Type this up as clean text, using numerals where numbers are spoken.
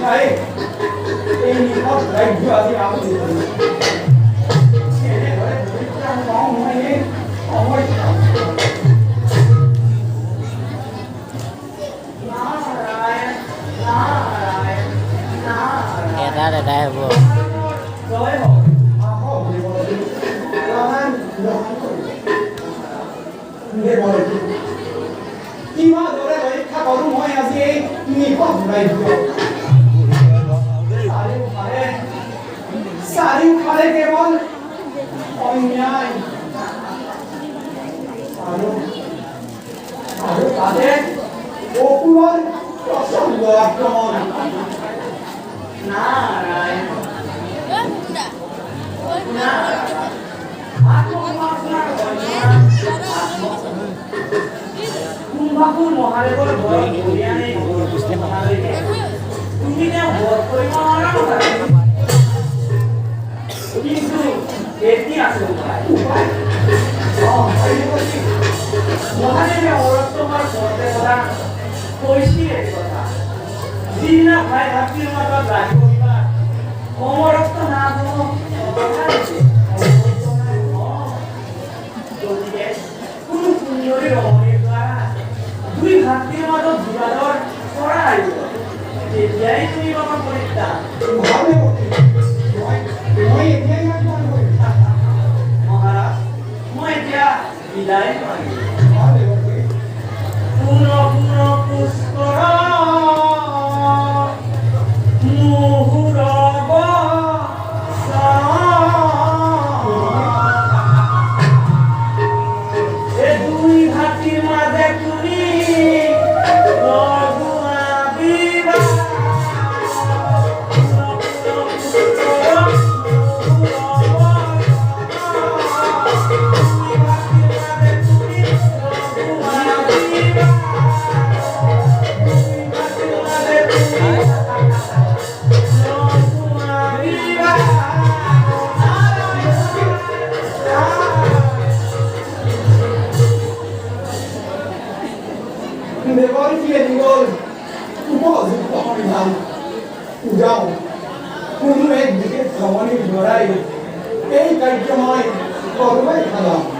ভাই এই নিকট রাজ্য আজি আপনি ছেড়ে ধরে পরিত্রাণ কম হয়ে অমর নারায়ণ নারায়ণ নারায়ণ এটা দাদাই হ'ব জয় হোক আহো রামান গ্রহণ করি দেবরে কিমা ধরে পরীক্ষা করু মই আজি এই নিকট রাজ্য চাৰিওফালে কেৱল অন্যায় আৰু তাতে অসুৰৰ প্ৰচণ্ড আক্ৰমণ নাৰায়ণ কুম্ভাসুৰ মহাদেৱৰ ভয়ত কঢ়িয়াই তুমি তেওঁ বধ কৰিব নোৱাৰা কথা কিন্তু এতিয়া আছে উপায় মহাদেৱে অৰত্তমৰ ঘৰতে কথা কৈছিল এই কথা যিদিনা ভাই ভাতৃৰ মাজত ৰাখিব কিবা অমৰত্ব নাম গতিকে কোনো সুন্দৰী ৰমণীৰ দ্বাৰা দুই ভাতৃৰ মাজত বিবাদৰ কৰা আহিব তেতিয়াই তুমি পাবা পৰিত্ৰাণ মই এতিয়াই মহাৰাজ মই এতিয়া বিদায় পুনঃ পুনঃ পুষ্কৰ মুহুৰব এই দুই ভাতৃৰ মাজে তুমি কোনো একদিকে ভ্ৰমণেৰ লড়াই এই কাৰ্য মই কৰবাই খেলাম